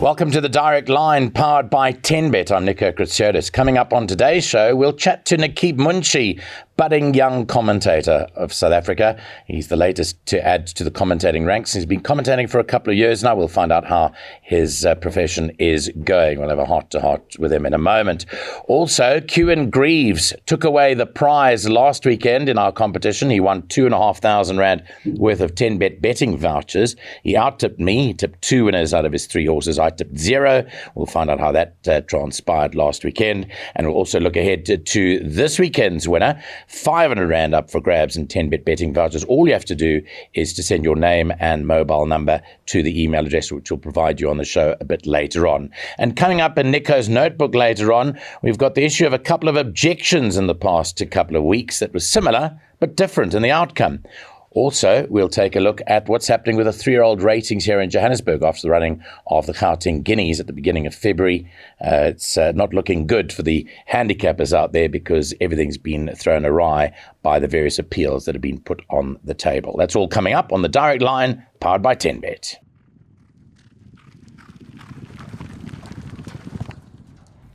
Welcome to the Direct Line, powered by 10Bet. I'm Nico Kritsiotis. Coming up on today's show, we'll chat to Nakeeb Munshi, budding young commentator of South Africa. He's the latest to add to the commentating ranks. He's been commentating for a couple of years now. We'll find out how his profession is going. We'll have a heart-to-heart with him in a moment. Also, Kieran Greaves took away the prize last weekend in our competition. He won 2,500 Rand worth of 10Bet betting vouchers. He out-tipped me. He tipped 2 winners out of his 3 horses. I tipped 0. We'll find out how that transpired last weekend. And we'll also look ahead to this weekend's winner. 500 Rand up for grabs and 10Bet betting vouchers. All you have to do is to send your name and mobile number to the email address, which we'll provide you on the show a bit later on. And coming up in Nico's notebook later on, we've got the issue of a couple of objections in the past couple of weeks that was similar but different in the outcome. Also, we'll take a look at what's happening with the 3-year-old ratings here in Johannesburg after the running of the Gauteng Guineas at the beginning of February. It's not looking good for the handicappers out there because everything's been thrown awry by the various appeals that have been put on the table. That's all coming up on the Direct Line, powered by 10Bet.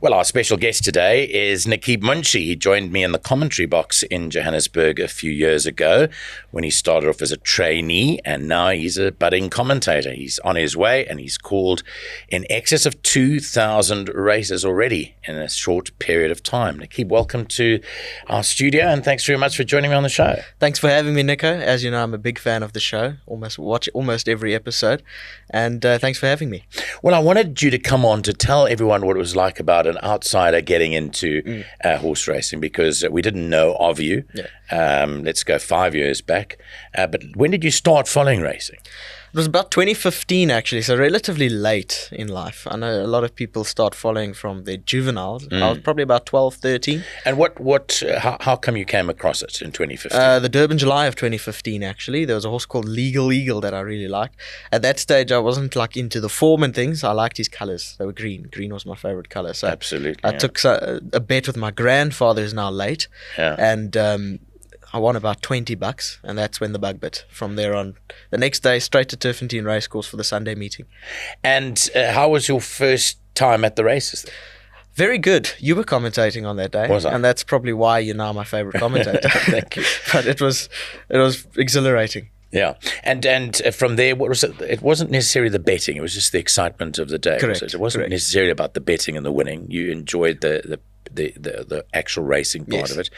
Well, our special guest today is Nakeeb Munshi. He joined me in the commentary box in Johannesburg a few years ago when he started off as a trainee, and now he's a budding commentator. He's on his way, and he's called in excess of 2,000 races already in a short period of time. Nakeeb, welcome to our studio, and thanks very much for joining me on the show. Thanks for having me, Nico. As you know, I'm a big fan of the show. Watch almost every episode, and thanks for having me. Well, I wanted you to come on to tell everyone what it was like about an outsider getting into horse racing, because we didn't know of you. Let's go 5 years back. But when did you start following racing? It was about 2015, actually, so relatively late in life. I know a lot of people start following from their juveniles. I was probably about 12, 13. And how come you came across it in 2015? The Durban July of 2015, actually. There was a horse called Legal Eagle that I really liked. At that stage, I wasn't into the form and things. I liked his colours. They were green. Green was my favourite colour. So absolutely. I took a bet with my grandfather, who's now late. And I won about $20, and that's when the bug bit. From there on, the next day, straight to Turfentine Racecourse for the Sunday meeting. And how was your first time at the races? Very good. You were commentating on that day. Was I? And that's probably why you're now my favourite commentator. Thank you. But it was exhilarating. Yeah. And from there, what was it? It wasn't necessarily the betting. It was just the excitement of the day. Correct. It wasn't necessarily about the betting and the winning. You enjoyed the actual racing part of it.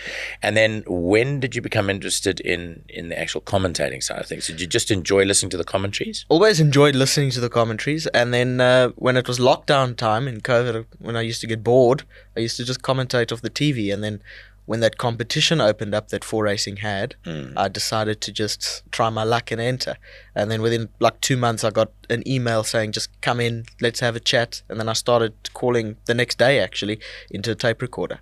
And then when did you become interested in the actual commentating side of things? Did you just enjoy listening to the commentaries? Always enjoyed listening to the commentaries. And then when it was lockdown time in COVID, when I used to get bored, I used to just commentate off the TV. And then when that competition opened up that 4Racing had, I decided to just try my luck and enter. And then within 2 months, I got an email saying, just come in, let's have a chat. And then I started calling the next day, actually, into a tape recorder.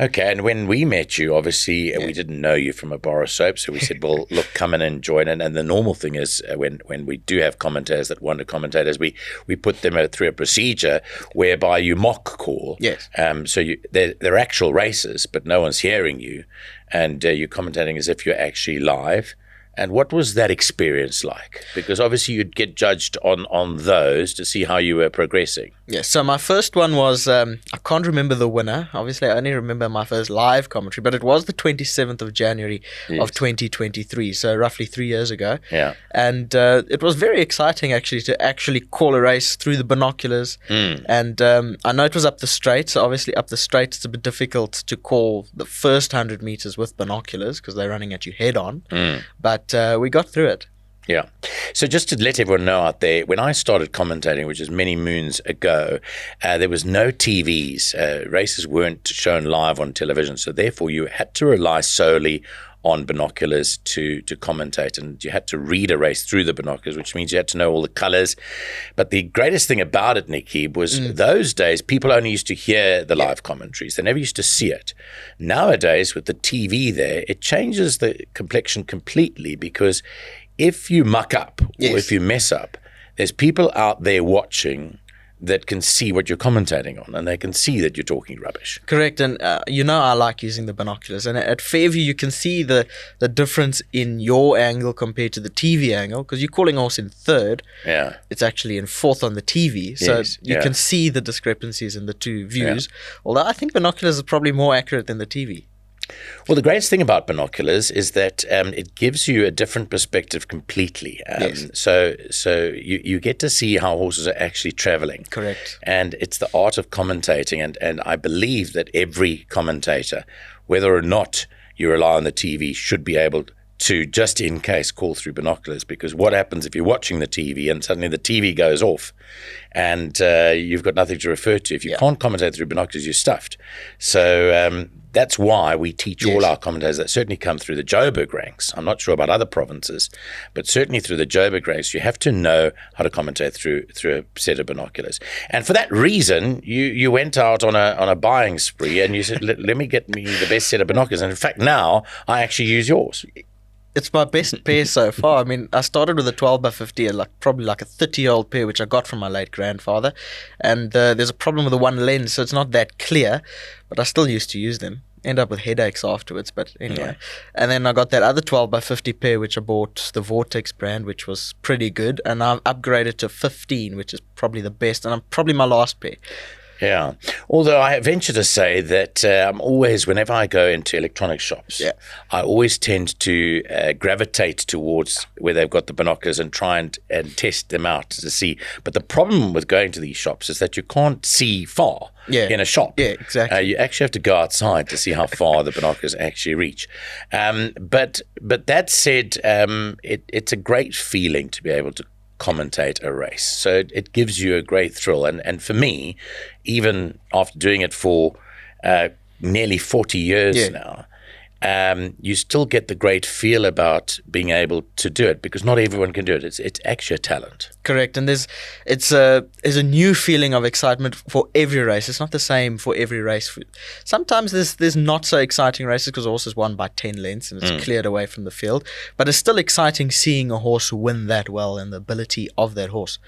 Okay, and when we met you, obviously, we didn't know you from a bar of soap, so we said, well, look, come in and join. And the normal thing is when we do have commentators that want to commentate, is we put them through a procedure whereby you mock call. Yes. So they're actual races, but no one's hearing you, and you're commentating as if you're actually live. And what was that experience like? Because obviously you'd get judged on those to see how you were progressing. Yes, so my first one was, I can't remember the winner. Obviously, I only remember my first live commentary, but it was the 27th of January of 2023, so roughly 3 years ago. Yeah. And it was very exciting, actually, to call a race through the binoculars. And I know it was up the straight, so obviously up the straight it's a bit difficult to call the first 100 meters with binoculars because they're running at you head on. But we got through it. Yeah. So just to let everyone know out there, when I started commentating, which is many moons ago, there was no TVs. Races weren't shown live on television. So therefore, you had to rely solely on binoculars to commentate, and you had to read a race through the binoculars, which means you had to know all the colors. But the greatest thing about it, Nakeeb, was those days people only used to hear the live commentaries. They never used to see it. Nowadays, with the TV there, it changes the complexion completely, because if you muck up or if you mess up, there's people out there watching that can see what you're commentating on, and they can see that you're talking rubbish. Correct, and I like using the binoculars. And at Fairview, you can see the difference in your angle compared to the TV angle, because you're calling horse in third. Yeah. It's actually in fourth on the TV, so Yes, you yeah. can see the discrepancies in the two views. Although I think binoculars are probably more accurate than the TV. Well, the greatest thing about binoculars is that it gives you a different perspective completely. Yes. So you get to see how horses are actually traveling. Correct. And it's the art of commentating. And I believe that every commentator, whether or not you rely on the TV, should be able to, just in case, call through binoculars. Because what happens if you're watching the TV and suddenly the TV goes off and you've got nothing to refer to? If you can't commentate through binoculars, you're stuffed. So that's why we teach all our commentators that certainly come through the Joburg ranks. I'm not sure about other provinces, but certainly through the Joburg ranks, you have to know how to commentate through a set of binoculars. And for that reason, you went out on a buying spree and you said, let me get me the best set of binoculars. And in fact, now I actually use yours. It's my best pair so far. I mean, I started with a 12x50, probably like a 30-year-old pair, which I got from my late grandfather. And there's a problem with the one lens, so it's not that clear, but I still used to use them. End up with headaches afterwards, but anyway. Yeah. And then I got that other 12x50 pair, which I bought the Vortex brand, which was pretty good. And I've upgraded to 15, which is probably the best, and I'm probably my last pair. Yeah. Although I venture to say that I'm always, whenever I go into electronic shops, I always tend to gravitate towards where they've got the binoculars and try and test them out to see. But the problem with going to these shops is that you can't see far in a shop. Yeah, exactly. You actually have to go outside to see how far the binoculars actually reach. But that said, it's a great feeling to be able to commentate a race. So it gives you a great thrill. And for me, even after doing it for nearly 40 years now, you still get the great feel about being able to do it, because not everyone can do it. It's actually a talent. Correct, and there's a new feeling of excitement for every race. It's not the same for every race. Sometimes there's not so exciting races because the horse is won by 10 lengths and it's cleared away from the field, but it's still exciting seeing a horse win that well and the ability of that horse.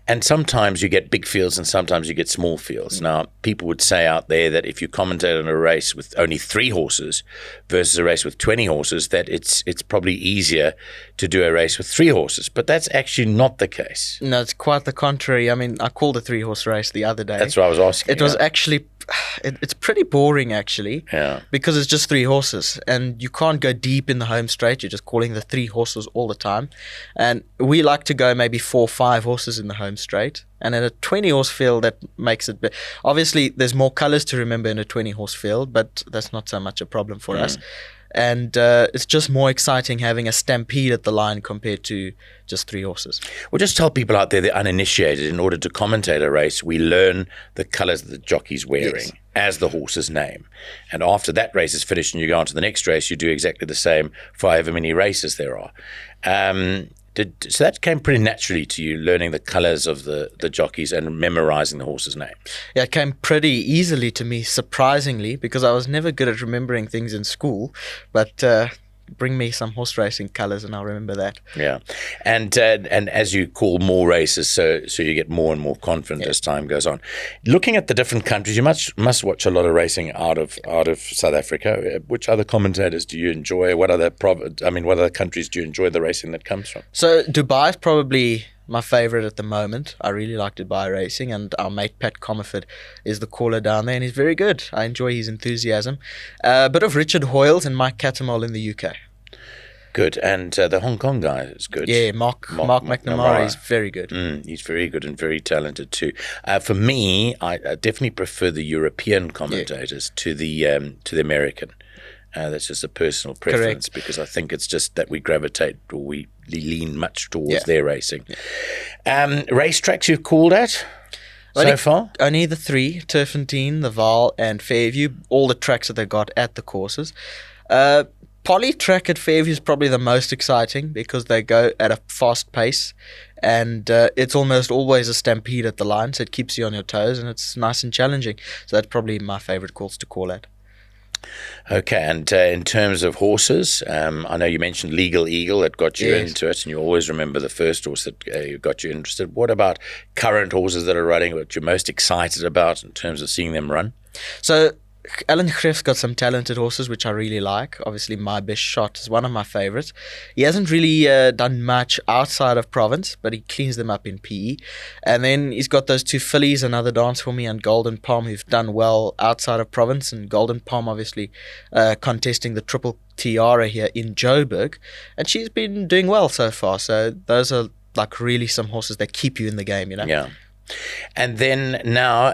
And sometimes you get big fields and sometimes you get small fields. Now, people would say out there that if you commentate on a race with only 3 horses versus a race with 20 horses, that it's probably easier to do a race with 3 horses. But that's actually not the case. No, it's quite the contrary. I mean, I called a 3-horse race the other day. That's what I was asking. It was actually... It's pretty boring, actually, because it's just 3 horses and you can't go deep in the home straight. You're just calling the 3 horses all the time. And we like to go maybe 4 or 5 horses in the home straight. And in a 20-horse field, that makes it... Obviously, there's more colors to remember in a 20-horse field, but that's not so much a problem for us. And it's just more exciting having a stampede at the line compared to just 3 horses. Well, just tell people out there they're uninitiated. In order to commentate a race, we learn the colours that the jockey's wearing as the horse's name. And after that race is finished and you go on to the next race, you do exactly the same for however many races there are. So that came pretty naturally to you, learning the colours of the jockeys and memorising the horse's name? Yeah, it came pretty easily to me, surprisingly, because I was never good at remembering things in school. But bring me some horse racing colours and I'll remember that. Yeah. And as you call more races, so you get more and more confident as time goes on. Looking at the different countries, you must watch a lot of racing out of South Africa. Which other commentators do you enjoy? What other countries do you enjoy the racing that comes from? So Dubai is probably my favourite at the moment. I really like Dubai racing, and our mate Pat Comerford is the caller down there, and he's very good. I enjoy his enthusiasm. A bit of Richard Hoyles and Mike Catamol in the UK. Good. And the Hong Kong guy is good. Yeah, Mark McNamara is very good. He's very good and very talented too. For me, I definitely prefer the European commentators to the American. That's just a personal preference. Correct. Because I think it's just that we gravitate, or we lean much towards their racing. Racetracks you've called at so far? Only the 3, Turfentine, the Vaal and Fairview, all the tracks that they got at the courses. Polytrack at Fairview is probably the most exciting because they go at a fast pace and it's almost always a stampede at the line, so it keeps you on your toes and it's nice and challenging. So that's probably my favourite course to call at. Okay, and in terms of horses, I know you mentioned Legal Eagle that got you Yes. into it, and you always remember the first horse that got you interested. What about current horses that are running, what you're most excited about in terms of seeing them run? So Alan Greff's got some talented horses which I really like. Obviously, My Best Shot is one of my favorites. He hasn't really done much outside of province, but he cleans them up in PE. And then he's got those two fillies, Another Dance for Me and Golden Palm, who've done well outside of province. And Golden Palm, obviously, contesting the Triple Tiara here in Joburg. And she's been doing well so far. So those are like really some horses that keep you in the game, you know? Yeah. And then now,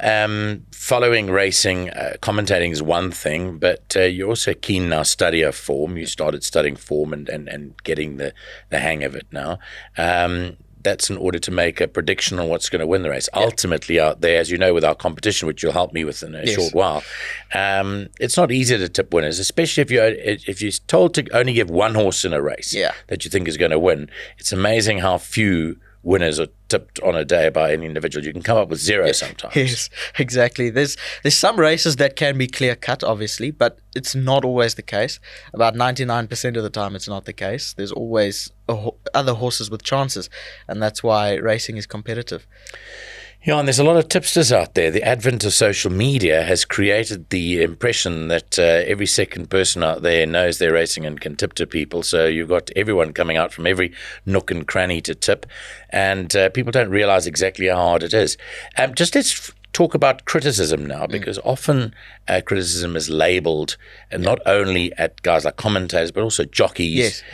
following racing, commentating is one thing, but you're also keen now study of form. You started studying form and getting the hang of it now. That's in order to make a prediction on what's going to win the race. Yeah. Ultimately, out there, as you know, with our competition, which you'll help me with in a short while, it's not easy to tip winners, especially if you're told to only give one horse in a race that you think is going to win. It's amazing how few winners are tipped on a day by any individual. You can come up with zero sometimes. Yes, exactly. There's some races that can be clear cut, obviously, but it's not always the case. About 99% of the time, it's not the case. There's always other horses with chances, and that's why racing is competitive. Yeah, and there's a lot of tipsters out there. The advent of social media has created the impression that every second person out there knows they're racing and can tip to people. So you've got everyone coming out from every nook and cranny to tip, and people don't realize exactly how hard it is. Just let's talk about criticism now, because often criticism is labelled, and not only at guys like commentators, but also jockeys,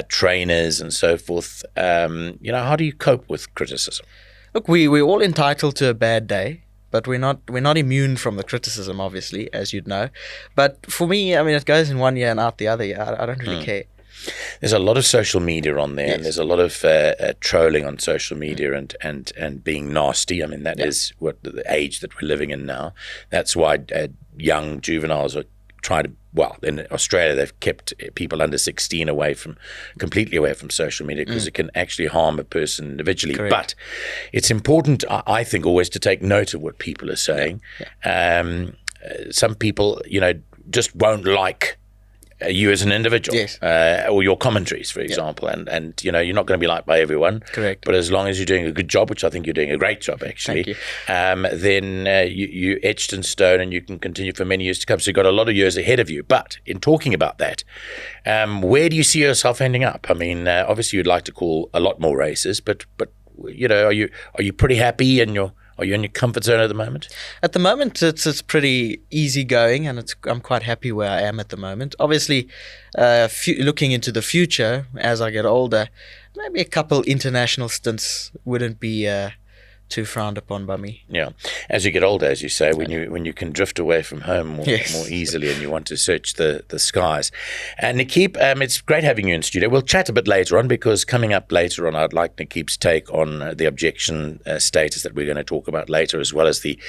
trainers, and so forth. How do you cope with criticism? Look, we're all entitled to a bad day, but we're not immune from the criticism, obviously, as you'd know. But for me, I mean, it goes in one year and out the other year. I don't really care. There's a lot of social media on there, and there's a lot of trolling on social media and being nasty. I mean, that is what the age that we're living in now. That's why young juveniles are trying to. Well, in Australia, they've kept people under 16 completely away from social media, because it can actually harm a person individually. Correct. But it's important, I think, always to take note of what people are saying. Some people, just won't like you as an individual, or your commentaries, for example, and you're not going to be liked by everyone. Correct. But as long as you're doing a good job, which I think you're doing a great job, actually, then you etched in stone, and you can continue for many years to come. So you've got a lot of years ahead of you. But in talking about that, where do you see yourself ending up? I mean, obviously you'd like to call a lot more races, but are you pretty happy and Are you in your comfort zone at the moment? At the moment, it's pretty easy going, and I'm quite happy where I am at the moment. Obviously, looking into the future as I get older, maybe a couple international stints wouldn't be too frowned upon by me. Yeah, as you get older, as you say, when you can drift away from home more easily, and you want to search the skies. And Nakeeb, it's great having you in studio. We'll chat a bit later on, because coming up later on, I'd like Nakeeb's take on the objection status that we're going to talk about later, as well as the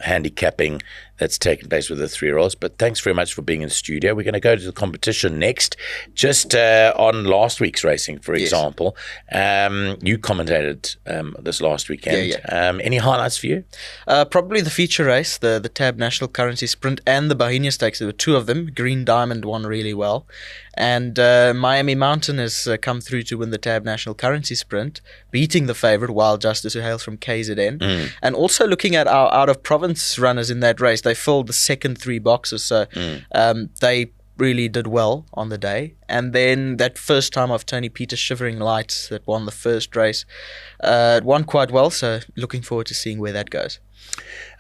handicapping that's taken place with the 3-year-olds. But thanks very much for being in studio. We're going to go to the competition next. Just on last week's racing, for example, you commentated this last weekend. Any highlights for you? Probably the feature race, the TAB National Currency Sprint and the Bohemia Stakes. There were two of them. Green Diamond won really well. And Miami Mountain has come through to win the TAB National Currency Sprint, beating the favourite, Wild Justice, who hails from KZN. And also looking at our out-of-province runners in that race, they filled the second 3 boxes. So they really did well on the day. And then that first time of Tony Peters, Shivering Lights, that won the first race, it won quite well. So looking forward to seeing where that goes.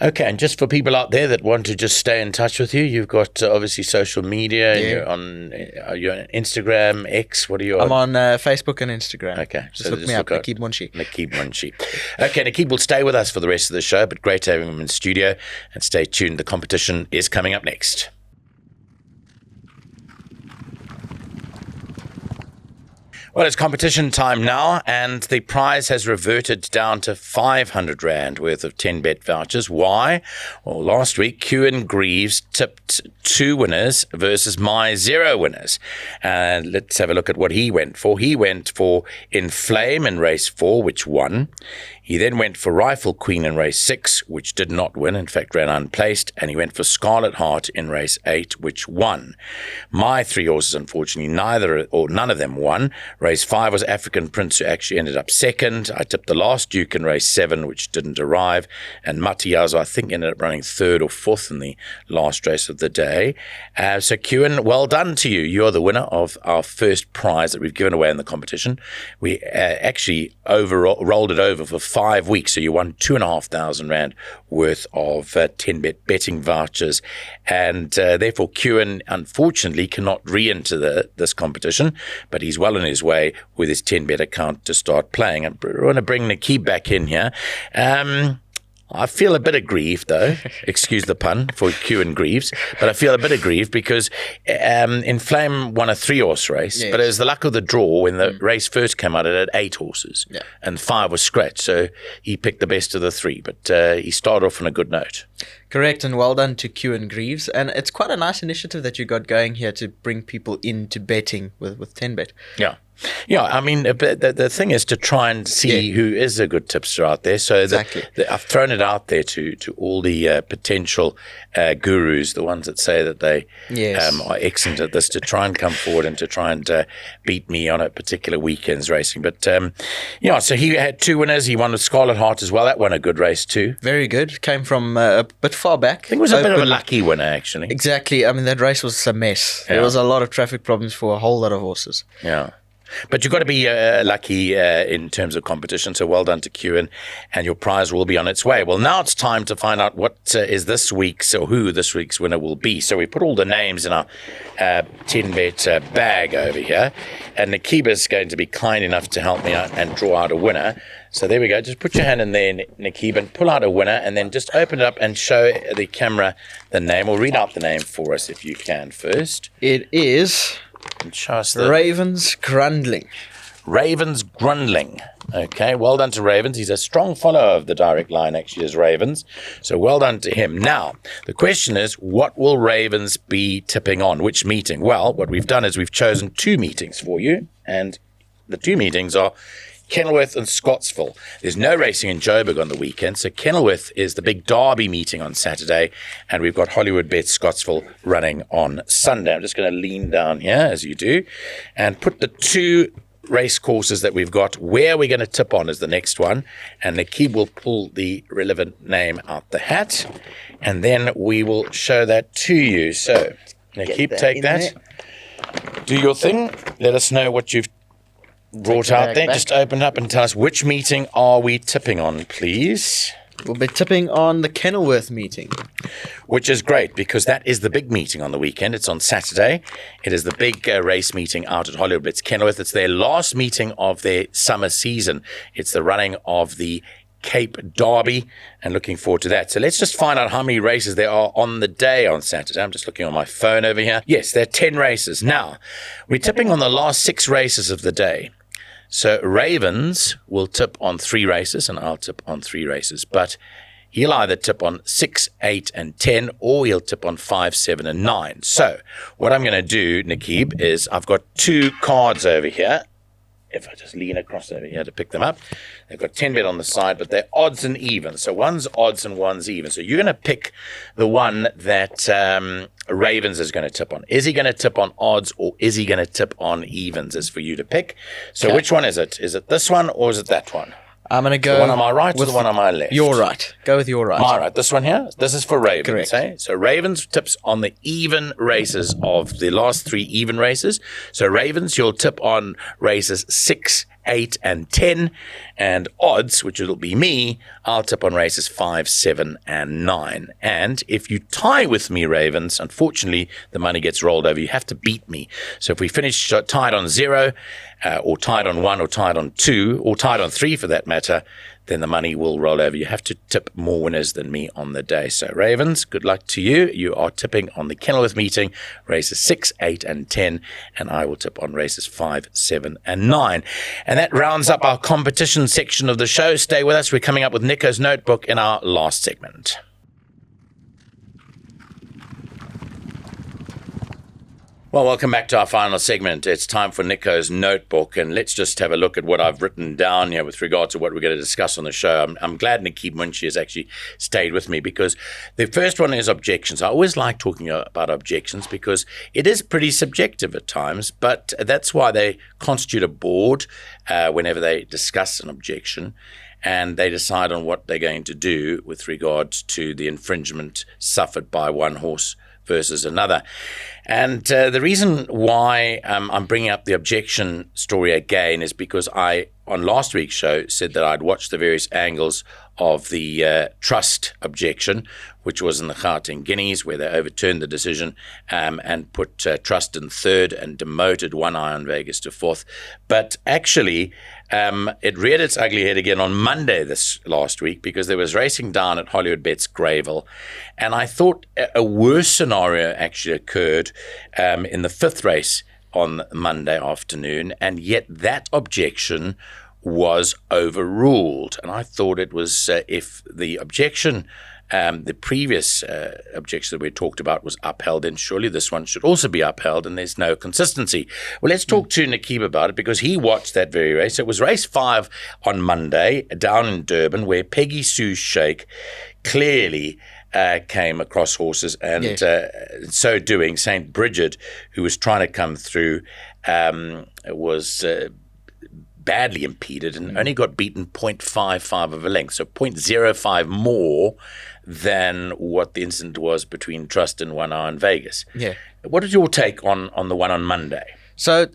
Okay, and just for people out there that want to just stay in touch with you, you've got obviously social media. You're on Instagram, X. What are you on? I'm on Facebook and Instagram. Okay, just look me up, Nakeeb Munshi. Nakeeb Munshi. Okay, Nakeeb will stay with us for the rest of the show, but great having him in studio. And stay tuned. The competition is coming up next. Well, it's competition time now, and the prize has reverted down to 500 Rand worth of 10-bet vouchers. Why? Well, last week, Kewan Greaves tipped 2 winners versus my 0 winners. Let's have a look at what he went for. He went for Inflame in race 4, which won. He then went for Rifle Queen in race 6, which did not win, in fact ran unplaced, and he went for Scarlet Heart in race 8, which won. My 3 horses, unfortunately, none of them won. Race 5 was African Prince, who actually ended up second. I tipped the Last Duke in race 7, which didn't arrive, and Matiyazo, I think, ended up running 3rd or 4th in the last race of the day. So, Kewan, well done to you. You're the winner of our first prize that we've given away in the competition. We actually rolled it over for 5 weeks, so you won 2,500 Rand worth of 10-bet betting vouchers, and therefore Kewan unfortunately cannot re-enter this competition, but he's well on his way with his 10-bet account to start playing. I want to bring Nakeeb back in here. I feel a bit aggrieved, though. Excuse the pun for Kewan Greaves, but I feel a bit aggrieved because Inflame won a 3-horse race, yes. but it was the luck of the draw. When the race first came out, it had 8 horses, and 5 was scratched, so he picked the best of the 3, but he started off on a good note. Correct, and well done to Kewan Greaves. And it's quite a nice initiative that you got going here to bring people into betting with 10-bet. Yeah, I mean, the thing is to try and see who is a good tipster out there. So Exactly. I've thrown it out there to all the potential gurus, the ones that say that they are excellent at this, to try and come forward and to try and beat me on a particular weekend's racing. But, so he had 2 winners. He won with Scarlet Heart as well. That won a good race too. Very good. Came from a bit far back. I think it was a bit of a lucky winner, actually. Exactly. I mean, that race was a mess. There was a lot of traffic problems for a whole lot of horses. Yeah. But you've got to be lucky in terms of competition, so well done to Kewan, and your prize will be on its way. Well, now it's time to find out what is this week's, or who this week's winner will be. So we put all the names in our 10-bet bag over here, and Nakeeb is going to be kind enough to help me out and draw out a winner. So there we go. Just put your hand in there, Nakeeb, and pull out a winner, and then just open it up and show the camera the name, or read out the name for us if you can first. It is Ravens Grundling. Ravens Grundling. Okay, well done to Ravens. He's a strong follower of the direct line, actually, as Ravens. So well done to him. Now, the question is, what will Ravens be tipping on? Which meeting? Well, what we've done is we've chosen 2 meetings for you, and the 2 meetings are Kenilworth and Scottsville. There's no racing in Joburg on the weekend, so Kenilworth is the big derby meeting on Saturday, and we've got Hollywood Bet Scottsville running on Sunday. I'm just going to lean down here, as you do, and put the 2 race courses that we've got. Where we're going to tip on is the next one, and Nakeeb will pull the relevant name out the hat, and then we will show that to you. So, Nakeeb, take that. Do your thing. Let us know what you've brought out there. Just open up and tell us, which meeting are we tipping on, please? We'll be tipping on the Kenilworth meeting. Which is great, because that is the big meeting on the weekend. It's on Saturday. It is the big race meeting out at Hollywood. It's Kenilworth. It's their last meeting of their summer season. It's the running of the Cape Derby, and looking forward to that. So let's just find out how many races there are on the day on Saturday. I'm just looking on my phone over here. Yes, there are 10 races. Now, we're tipping on the last 6 races of the day. So Ravens will tip on 3 races, and I'll tip on 3 races. But he'll either tip on 6, 8, and 10, or he'll tip on 5, 7, and 9. So what I'm going to do, Nakeeb, is I've got 2 cards over here. If I just lean across over here to pick them up, they've got 10-bet on the side, but they're odds and evens. So one's odds and one's even. So you're going to pick the one that Ravens is going to tip on. Is he going to tip on odds, or is he going to tip on evens? Is for you to pick. So which one is it? Is it this one, or is it that one? I'm going to go the one on my right, or the one on my left? Your right. Go with your right. My right. This one here? This is for Ravens. Correct. Eh? So Ravens tips on the even races of the last 3 even races. So Ravens, you'll tip on races 6, 8, and 10. And odds, which will be me, I'll tip on races 5, 7, and 9. And if you tie with me, Ravens, unfortunately, the money gets rolled over. You have to beat me. So if we finish tied on 0, or tied on 1, or tied on 2, or tied on 3 for that matter, then the money will roll over. You have to tip more winners than me on the day. So Ravens, good luck to you. You are tipping on the Kenilworth meeting, races 6, 8, and 10, and I will tip on races 5, 7, and 9. And that rounds up our competition section of the show. Stay with us. We're coming up with Nico's notebook in our last segment. Well, welcome back to our final segment. It's time for Nico's notebook, and let's just have a look at what I've written down here with regard to what we're going to discuss on the show. I'm glad Nakeeb Munshi has actually stayed with me, because the first one is objections. I always like talking about objections because it is pretty subjective at times, but that's why they constitute a board whenever they discuss an objection, and they decide on what they're going to do with regard to the infringement suffered by one horse versus another. And the reason why I'm bringing up the objection story again is because I, on last week's show, said that I'd watched the various angles of the trust objection, which was in the Gauteng Guineas, where they overturned the decision and put trust in third and demoted One Eye on Vegas to fourth. But actually, it reared its ugly head again on Monday this last week, because there was racing down at Hollywood Bets Greyville. And I thought a worse scenario actually occurred in the fifth race on Monday afternoon, and yet that objection was overruled. And I thought it was if the objection, the previous objection that we talked about was upheld, then surely this one should also be upheld, and there's no consistency. Well, let's talk to Nakeeb about it, because he watched that very race. It was race 5 on Monday down in Durban, where Peggy Sue Shake clearly came across horses, and so doing, St. Bridget, who was trying to come through, was badly impeded and only got beaten 0.55 of a length, so 0.05 more than what the incident was between Trust and One Eye in Vegas. Yeah. What is your take on the one on Monday? So,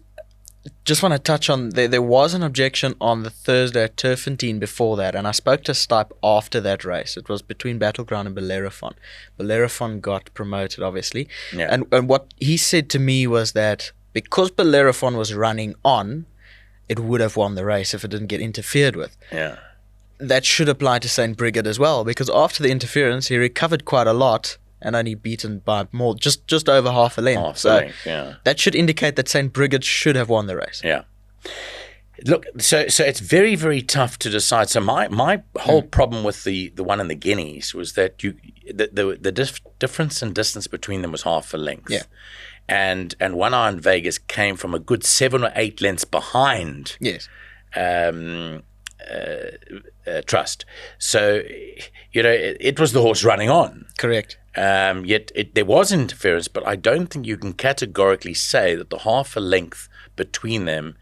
just want to touch on, there was an objection on the Thursday at Turfentine before that, and I spoke to Stipe after that race. It was between Battleground and Bellerophon. Bellerophon got promoted, obviously. Yeah. And what he said to me was that because Bellerophon was running on, it would have won the race if it didn't get interfered with. Yeah. That should apply to St. Bridget as well, because after the interference, he recovered quite a lot and only beaten by more, just over half a length. That should indicate that St. Bridget should have won the race. Yeah. Look, so it's very, very tough to decide. So my whole problem with the one in the Guineas was that the difference in distance between them was half a length. Yeah. And One Eye in Vegas came from a good 7 or 8 lengths behind. Yes. Trust. So, it was the horse running on. Correct. Yet there was interference, but I don't think you can categorically say that the half a length between them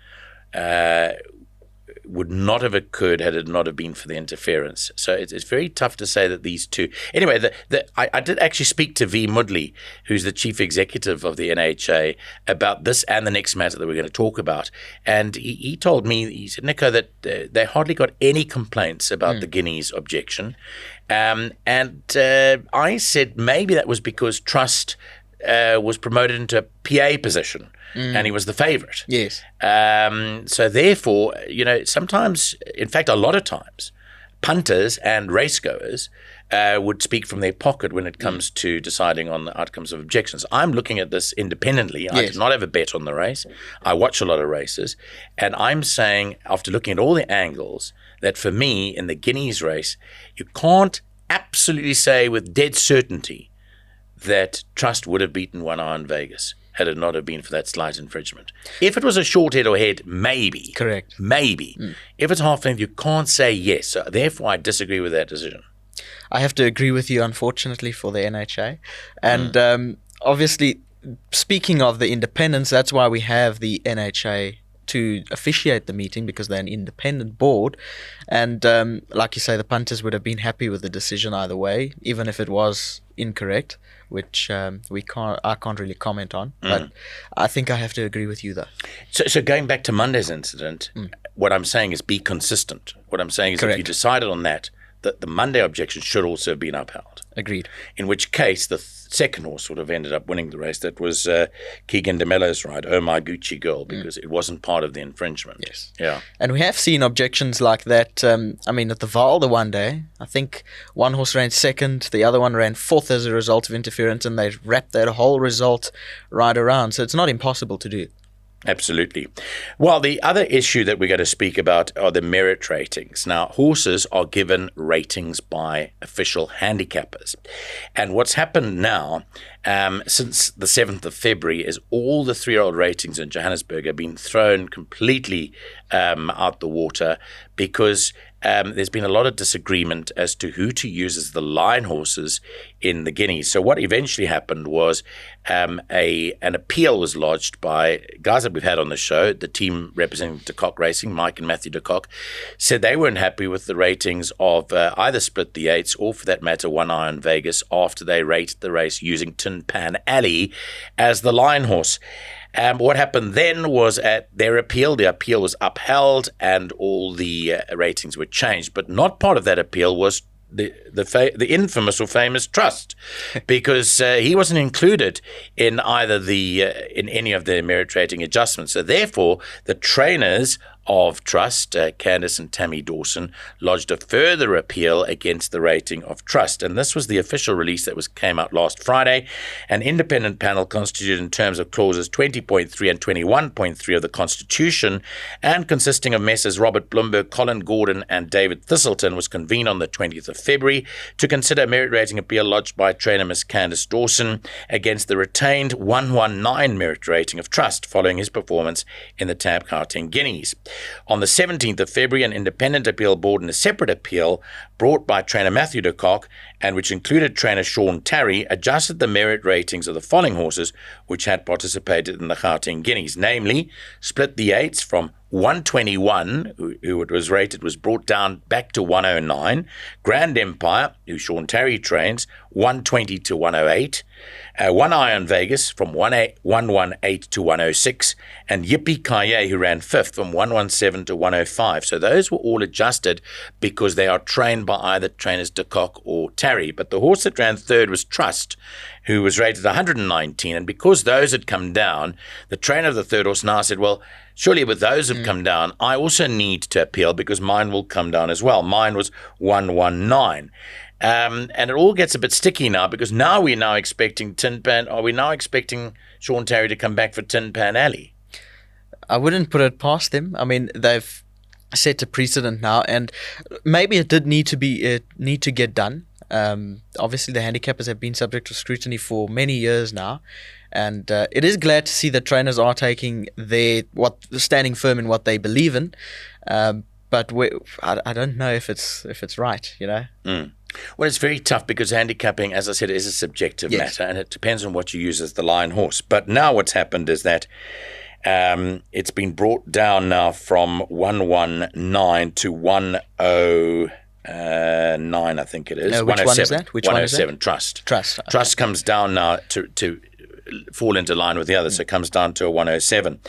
would not have occurred had it not have been for the interference. So it's very tough to say that these two. Anyway, I did actually speak to V. Mudley, who's the chief executive of the NHA, about this and the next matter that we're going to talk about. And he told me, he said, Nico, that they hardly got any complaints about the Guineas objection. And I said maybe that was because Trust was promoted into a PA position. And he was the favorite. Yes. So therefore, sometimes, in fact, a lot of times, punters and racegoers would speak from their pocket when it comes to deciding on the outcomes of objections. I'm looking at this independently. I did not have a bet on the race. I watch a lot of races. And I'm saying, after looking at all the angles, that for me, in the Guineas race, you can't absolutely say with dead certainty that Trust would have beaten One Eye in Vegas had it not have been for that slight infringement. If it was a short head or head, maybe. Correct. Maybe. If it's half length, you can't say yes. So therefore, I disagree with that decision. I have to agree with you, unfortunately, for the NHA. And obviously, speaking of the independence, that's why we have the NHA to officiate the meeting, because they're an independent board. And like you say, the punters would have been happy with the decision either way, even if it was incorrect, which I can't really comment on. But I think I have to agree with you, though. So going back to Monday's incident, what I'm saying is be consistent. What I'm saying is if you decided on that the Monday objection should also have been upheld. Agreed. In which case, the second horse would have ended up winning the race. That was Keegan de Mello's ride, Oh My Gucci Girl, because it wasn't part of the infringement. Yes. Yeah. And we have seen objections like that. At the Vaal the one day, I think one horse ran second, the other one ran fourth as a result of interference, and they wrapped that whole result right around. So it's not impossible to do. Absolutely. Well, the other issue that we're going to speak about are the merit ratings. Now, horses are given ratings by official handicappers. And what's happened now, since the 7th of February, is all the 3-year-old ratings in Johannesburg have been thrown completely out the water because there's been a lot of disagreement as to who to use as the line horses in the Guineas. So what eventually happened was an appeal was lodged by guys that we've had on the show. The team representing De Kock Racing, Mike and Matthew De Kock, said they weren't happy with the ratings of either Split the Eights or, for that matter, One Iron Vegas after they rated the race using Tin Pan Alley as the line horse. What happened then was at their appeal, the appeal was upheld and all the ratings were changed. But not part of that appeal was the infamous or famous Trust, because he wasn't included in either in any of the merit rating adjustments. So therefore, the trainers of Trust, Candice and Tammy Dawson, lodged a further appeal against the rating of Trust. And this was the official release that came out last Friday. An independent panel constituted in terms of clauses 20.3 and 21.3 of the Constitution and consisting of Messrs. Robert Bloomberg, Colin Gordon and David Thistleton was convened on the 20th of February to consider a merit rating appeal lodged by trainer Miss Candice Dawson against the retained 119 merit rating of Trust following his performance in the Tab Gauteng Guineas. On the 17th of February, an independent appeal board and a separate appeal brought by trainer Matthew De Kock, and which included trainer Sean Tarry, adjusted the merit ratings of the following horses which had participated in the Gauteng Guineas, namely Split the Eights from 121, who it was rated, was brought down back to 109. Grand Empire, who Sean Tarry trains, 120 to 108. One Iron Vegas from 118 to 106. And Yippee Kaye, who ran 5th, from 117 to 105. So those were all adjusted because they are trained by either trainers De Kock or Tarry. But the horse that ran 3rd was Trust, who was rated 119. And because those had come down, the trainer of the 3rd horse now said, well, surely with those have come down, I also need to appeal because mine will come down as well. Mine was 119. And it all gets a bit sticky now because now we're now expecting Tin Pan. Are we now expecting Sean Tarry to come back for Tin Pan Alley? I wouldn't put it past them. I mean, they've set a precedent now, and maybe it did need to get done. Obviously, the handicappers have been subject to scrutiny for many years now, and it is glad to see that trainers are taking standing firm in what they believe in. But I don't know if it's right, you know. Well, it's very tough because handicapping, as I said, is a subjective matter, and it depends on what you use as the line horse. But now what's happened is that it's been brought down now from 119 to 109, I think it is. Which 107. One is that? Which 107, one is that? Trust. Trust. Okay. Trust comes down now to fall into line with the others, so it comes down to a 107.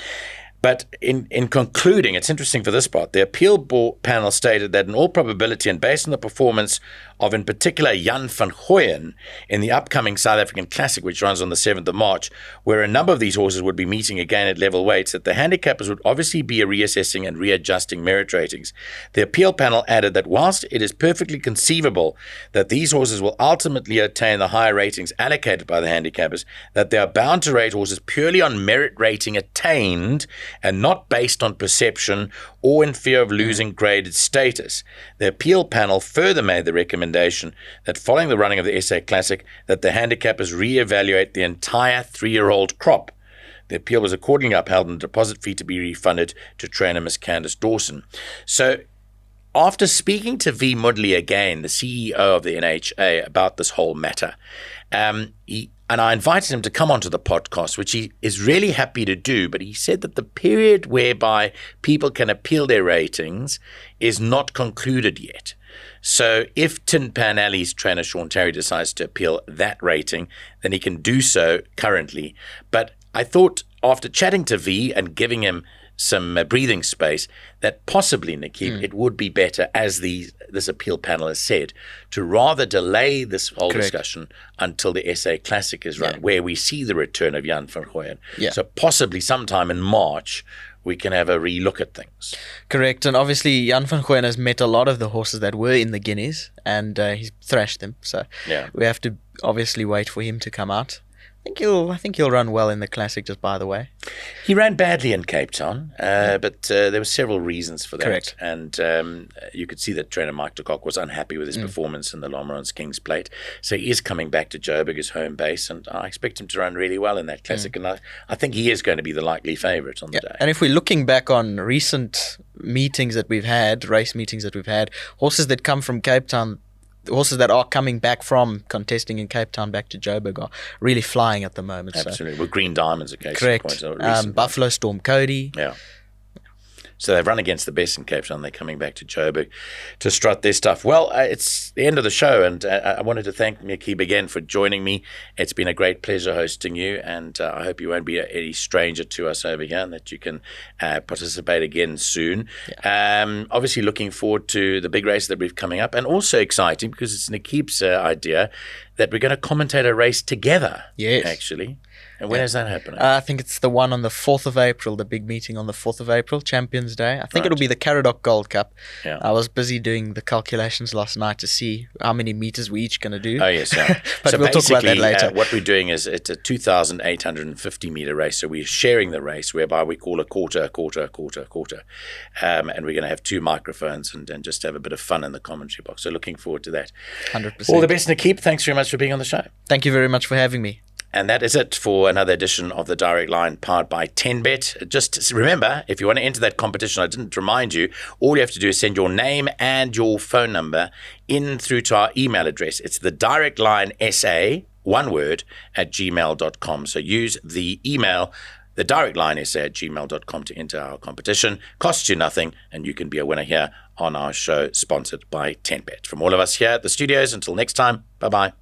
But in concluding, it's interesting for this part, the appeal board panel stated that in all probability and based on the performance of, in particular, Jan van Gooyen in the upcoming South African Classic, which runs on the 7th of March, where a number of these horses would be meeting again at level weights, that the handicappers would obviously be reassessing and readjusting merit ratings. The appeal panel added that whilst it is perfectly conceivable that these horses will ultimately attain the higher ratings allocated by the handicappers, that they are bound to rate horses purely on merit rating attained and not based on perception or in fear of losing graded status. The appeal panel further made the recommendation that following the running of the SA Classic, that the handicappers re-evaluate the entire 3-year-old crop. The appeal was accordingly upheld and the deposit fee to be refunded to trainer Miss Candice Dawson. So after speaking to V. Mudley again, the CEO of the NHA, about this whole matter, and I invited him to come onto the podcast, which he is really happy to do, but he said that the period whereby people can appeal their ratings is not concluded yet. So if Tin Pan Alley's trainer Sean Tarry decides to appeal that rating, then he can do so currently. But I thought after chatting to V and giving him some breathing space, that possibly, Nakeeb, it would be better, as this appeal panel has said, to rather delay this whole discussion until the SA Classic is run, where we see the return of Jan van Gooyen. So possibly sometime in March, we can have a re-look at things. Correct. And obviously, Jan van Gooyen has met a lot of the horses that were in the Guineas, and he's thrashed them. So we have to obviously wait for him to come out. I think he'll run well in the Classic, just by the way. He ran badly in Cape Town, but there were several reasons for that. Correct. And you could see that trainer Mike de Kock was unhappy with his performance in the Lomarans Kings Plate. So he is coming back to Joburg, his home base, and I expect him to run really well in that classic. And I think he is going to be the likely favourite on the day. And if we're looking back on recent meetings that we've had, race meetings that we've had, horses that come from Cape Town, horses that are coming back from contesting in Cape Town back to Joburg are really flying at the moment. Absolutely. Well, Green Diamonds, a case Correct. in point. Buffalo Storm Cody. Yeah. So they've run against the best in Cape Town. They're coming back to Joburg to strut their stuff. Well, it's the end of the show, and I wanted to thank Nikhib again for joining me. It's been a great pleasure hosting you, and I hope you won't be any stranger to us over here, and that you can participate again soon. Yeah. Obviously, looking forward to the big race that we've coming up, and also exciting because it's Nikhib's idea that we're going to commentate a race together. Yes. Actually. And when is that happening? I think it's the one on the 4th of April, the big meeting on the 4th of April, Champions Day. I think it'll be the Caradoc Gold Cup. Yeah. I was busy doing the calculations last night to see how many meters we're each going to do. Oh, yes. Yeah. But so we'll talk about that later. What we're doing is it's a 2,850 meter race. So we're sharing the race whereby we call a quarter. And we're going to have 2 microphones and just have a bit of fun in the commentary box. So looking forward to that. 100%. All the best, Nikhib. Thanks very much for being on the show. Thank you very much for having me. And that is it for another edition of the Direct Line powered by 10Bet. Just remember, if you want to enter that competition, I didn't remind you, all you have to do is send your name and your phone number in through to our email address. It's the Direct Line SA, one word, @gmail.com. So use the email, the Direct Line SA @gmail.com to enter our competition. Costs you nothing, and you can be a winner here on our show, sponsored by 10Bet. From all of us here at the studios, until next time, bye-bye.